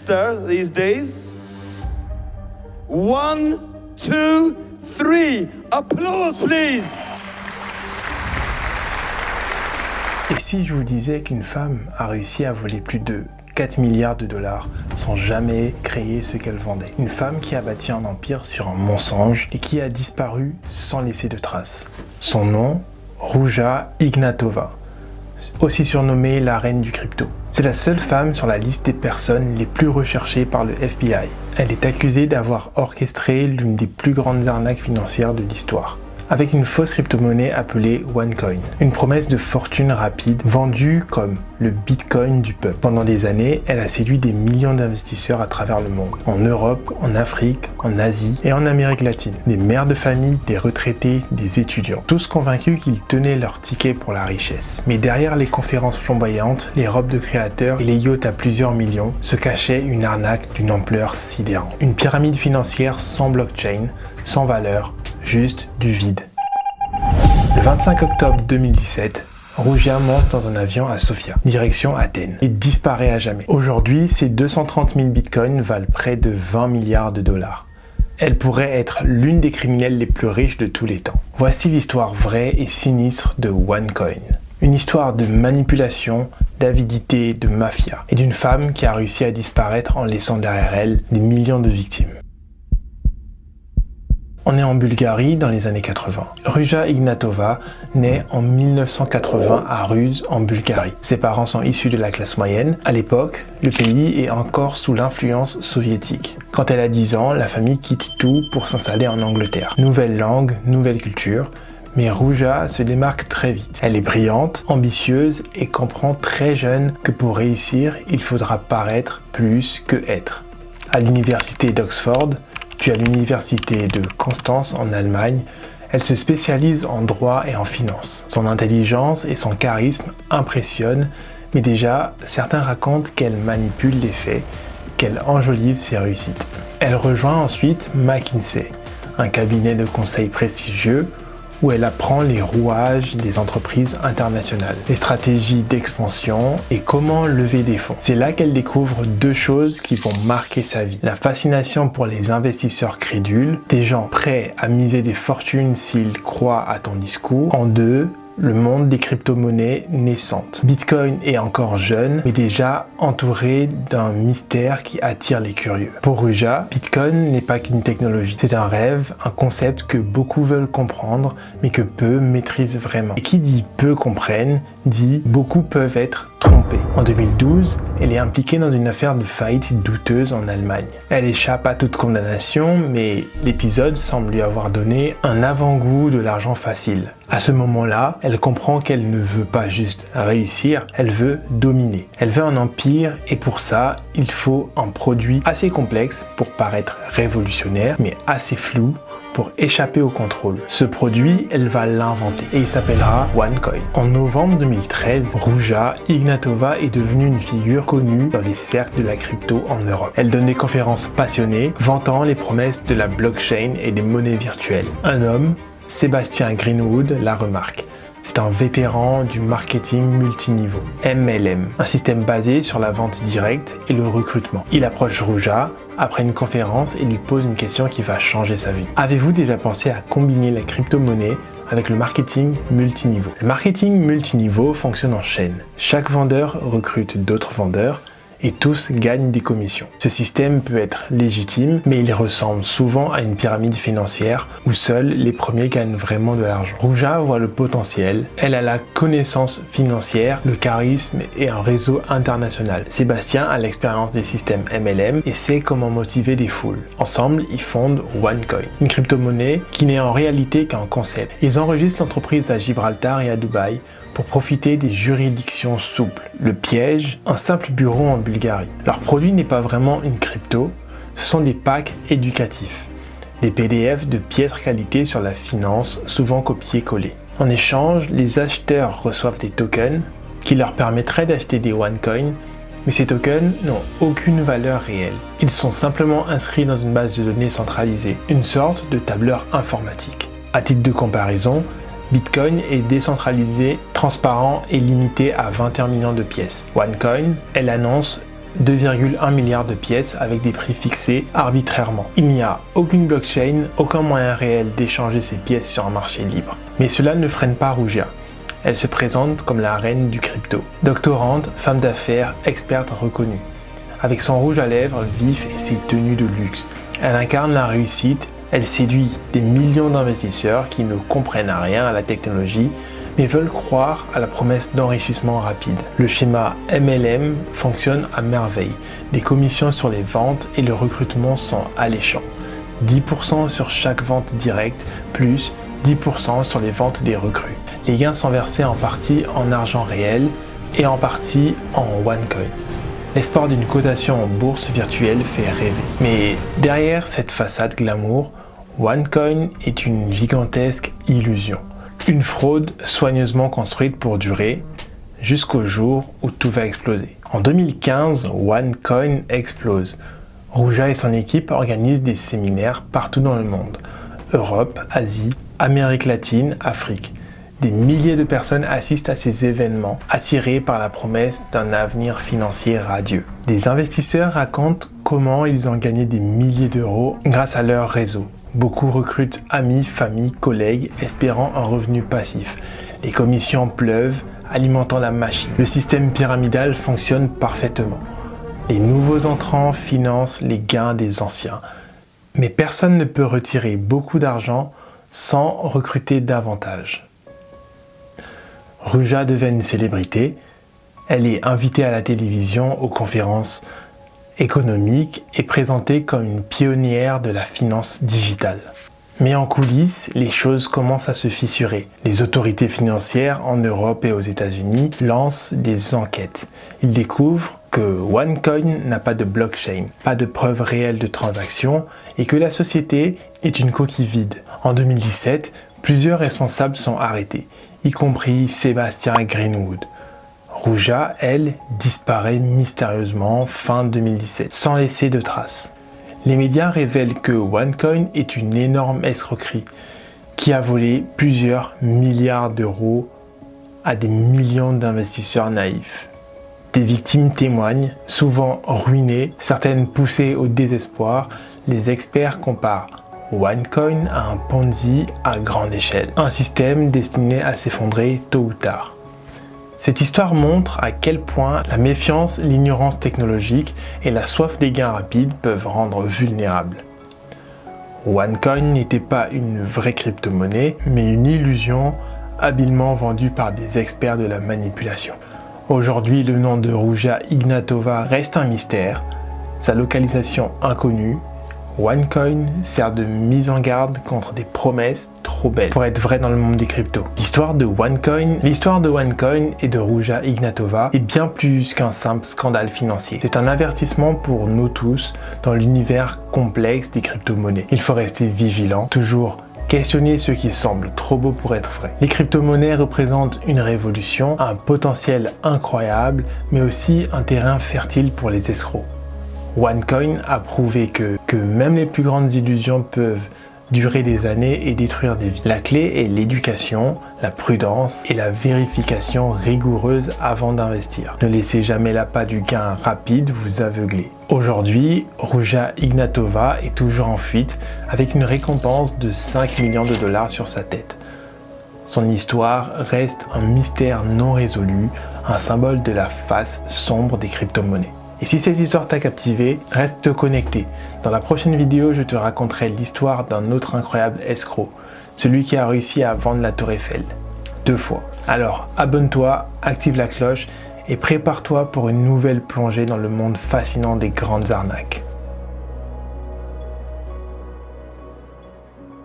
sister these days. 1, 2, 3. Applause, please. Et si je vous disais qu'une femme a réussi à voler plus de 4 milliards de dollars sans jamais créer ce qu'elle vendait? Une femme qui a bâti un empire sur un mensonge et qui a disparu sans laisser de traces. Son nom, Ruja Ignatova, aussi surnommée la reine du crypto. C'est la seule femme sur la liste des personnes les plus recherchées par le FBI. Elle est accusée d'avoir orchestré l'une des plus grandes arnaques financières de l'histoire, avec une fausse crypto-monnaie appelée OneCoin, une promesse de fortune rapide vendue comme le Bitcoin du peuple. Pendant des années, elle a séduit des millions d'investisseurs à travers le monde, en Europe, en Afrique, en Asie et en Amérique latine. Des mères de famille, des retraités, des étudiants, tous convaincus qu'ils tenaient leur ticket pour la richesse. Mais derrière les conférences flamboyantes, les robes de créateurs et les yachts à plusieurs millions, se cachait une arnaque d'une ampleur sidérante. Une pyramide financière sans blockchain, sans valeur, juste du vide. Le 25 octobre 2017, Ruja monte dans un avion à Sofia, direction Athènes, et disparaît à jamais. Aujourd'hui, ses 230 000 bitcoins valent près de 20 milliards de dollars. Elle pourrait être l'une des criminelles les plus riches de tous les temps. Voici l'histoire vraie et sinistre de OneCoin. Une histoire de manipulation, d'avidité, de mafia, et d'une femme qui a réussi à disparaître en laissant derrière elle des millions de victimes. On est en Bulgarie dans les années 80. Ruja Ignatova naît en 1980 à Ruse, en Bulgarie. Ses parents sont issus de la classe moyenne. À l'époque, le pays est encore sous l'influence soviétique. Quand elle a 10 ans, la famille quitte tout pour s'installer en Angleterre. Nouvelle langue, nouvelle culture. Mais Ruja se démarque très vite. Elle est brillante, ambitieuse et comprend très jeune que pour réussir, il faudra paraître plus que être. À l'université d'Oxford, puis à l'université de Constance en Allemagne, elle se spécialise en droit et en finance. Son intelligence et son charisme impressionnent, mais déjà, certains racontent qu'elle manipule les faits, qu'elle enjolive ses réussites. Elle rejoint ensuite McKinsey, un cabinet de conseil prestigieux où elle apprend les rouages des entreprises internationales, les stratégies d'expansion et comment lever des fonds. C'est là qu'elle découvre deux choses qui vont marquer sa vie. La fascination pour les investisseurs crédules, des gens prêts à miser des fortunes s'ils croient à ton discours. En deux, le monde des crypto-monnaies naissantes. Bitcoin est encore jeune, mais déjà entouré d'un mystère qui attire les curieux. Pour Ruja, Bitcoin n'est pas qu'une technologie. C'est un rêve, un concept que beaucoup veulent comprendre, mais que peu maîtrisent vraiment. Et qui dit peu comprennent, dit beaucoup peuvent être trompés. En 2012, elle est impliquée dans une affaire de faillite douteuse en Allemagne. Elle échappe à toute condamnation, mais l'épisode semble lui avoir donné un avant-goût de l'argent facile. À ce moment-là, elle comprend qu'elle ne veut pas juste réussir, elle veut dominer. Elle veut un empire et pour ça, il faut un produit assez complexe pour paraître révolutionnaire, mais assez flou pour échapper au contrôle. Ce produit, elle va l'inventer et il s'appellera OneCoin. En novembre 2013, Ruja Ignatova est devenue une figure connue dans les cercles de la crypto en Europe. Elle donne des conférences passionnées, vantant les promesses de la blockchain et des monnaies virtuelles. Un homme, Sébastien Greenwood, la remarque. C'est un vétéran du marketing multiniveau, MLM, un système basé sur la vente directe et le recrutement. Il approche Ruja après une conférence et lui pose une question qui va changer sa vie. Avez-vous déjà pensé à combiner la crypto-monnaie avec le marketing multiniveau? Le marketing multiniveau fonctionne en chaîne. Chaque vendeur recrute d'autres vendeurs et tous gagnent des commissions. Ce système peut être légitime, mais il ressemble souvent à une pyramide financière où seuls les premiers gagnent vraiment de l'argent. Ruja voit le potentiel, elle a la connaissance financière, le charisme et un réseau international. Sébastien a l'expérience des systèmes MLM et sait comment motiver des foules. Ensemble, ils fondent OneCoin, une crypto-monnaie qui n'est en réalité qu'un concept. Ils enregistrent l'entreprise à Gibraltar et à Dubaï pour profiter des juridictions souples. Le piège, un simple bureau en Bulgarie. Leur produit n'est pas vraiment une crypto, ce sont des packs éducatifs, des PDF de piètre qualité sur la finance, souvent copiés-collés. En échange, les acheteurs reçoivent des tokens qui leur permettraient d'acheter des OneCoin, mais ces tokens n'ont aucune valeur réelle. Ils sont simplement inscrits dans une base de données centralisée, une sorte de tableur informatique. À titre de comparaison, Bitcoin est décentralisé, transparent et limité à 21 millions de pièces. OneCoin, elle annonce 2,1 milliards de pièces avec des prix fixés arbitrairement. Il n'y a aucune blockchain, aucun moyen réel d'échanger ces pièces sur un marché libre. Mais cela ne freine pas Ruja. Elle se présente comme la reine du crypto. Doctorante, femme d'affaires, experte reconnue. Avec son rouge à lèvres vif et ses tenues de luxe, elle incarne la réussite. Elle séduit des millions d'investisseurs qui ne comprennent rien à la technologie, mais veulent croire à la promesse d'enrichissement rapide. Le schéma MLM fonctionne à merveille. Les commissions sur les ventes et le recrutement sont alléchants. 10% sur chaque vente directe, plus 10% sur les ventes des recrues. Les gains sont versés en partie en argent réel et en partie en OneCoin. L'espoir d'une cotation en bourse virtuelle fait rêver. Mais derrière cette façade glamour, OneCoin est une gigantesque illusion. Une fraude soigneusement construite pour durer jusqu'au jour où tout va exploser. En 2015, OneCoin explose. Ruja et son équipe organisent des séminaires partout dans le monde. Europe, Asie, Amérique latine, Afrique. Des milliers de personnes assistent à ces événements, attirés par la promesse d'un avenir financier radieux. Des investisseurs racontent comment ils ont gagné des milliers d'euros grâce à leur réseau. Beaucoup recrutent amis, familles, collègues, espérant un revenu passif. Les commissions pleuvent, alimentant la machine. Le système pyramidal fonctionne parfaitement. Les nouveaux entrants financent les gains des anciens. Mais personne ne peut retirer beaucoup d'argent sans recruter davantage. Ruja devient une célébrité. Elle est invitée à la télévision, aux conférences économiques et présentée comme une pionnière de la finance digitale. Mais en coulisses, les choses commencent à se fissurer. Les autorités financières en Europe et aux États-Unis lancent des enquêtes. Ils découvrent que OneCoin n'a pas de blockchain, pas de preuves réelles de transaction et que la société est une coquille vide. En 2017, plusieurs responsables sont arrêtés, y compris Sébastien Greenwood. Ruja, elle, disparaît mystérieusement fin 2017, sans laisser de traces. Les médias révèlent que OneCoin est une énorme escroquerie qui a volé plusieurs milliards d'euros à des millions d'investisseurs naïfs. Des victimes témoignent, souvent ruinées, certaines poussées au désespoir. Les experts comparent OneCoin à un Ponzi à grande échelle, un système destiné à s'effondrer tôt ou tard. Cette histoire montre à quel point la méfiance, l'ignorance technologique et la soif des gains rapides peuvent rendre vulnérables. OneCoin n'était pas une vraie crypto-monnaie, mais une illusion habilement vendue par des experts de la manipulation. Aujourd'hui, le nom de Ruja Ignatova reste un mystère, sa localisation inconnue. OneCoin sert de mise en garde contre des promesses trop belles pour être vraies dans le monde des cryptos. L'histoire de OneCoin et de Ruja Ignatova est bien plus qu'un simple scandale financier. C'est un avertissement pour nous tous dans l'univers complexe des crypto-monnaies. Il faut rester vigilant, toujours questionner ce qui semble trop beau pour être vrai. Les crypto-monnaies représentent une révolution, un potentiel incroyable, mais aussi un terrain fertile pour les escrocs. OneCoin a prouvé que même les plus grandes illusions peuvent durer des années et détruire des vies. La clé est l'éducation, la prudence et la vérification rigoureuse avant d'investir. Ne laissez jamais l'appât du gain rapide vous aveugler. Aujourd'hui, Ruja Ignatova est toujours en fuite avec une récompense de 5 millions de dollars sur sa tête. Son histoire reste un mystère non résolu, un symbole de la face sombre des crypto-monnaies. Et si cette histoire t'a captivé, reste connecté. Dans la prochaine vidéo, je te raconterai l'histoire d'un autre incroyable escroc, celui qui a réussi à vendre la Tour Eiffel 2 fois. Alors, abonne-toi, active la cloche et prépare-toi pour une nouvelle plongée dans le monde fascinant des grandes arnaques.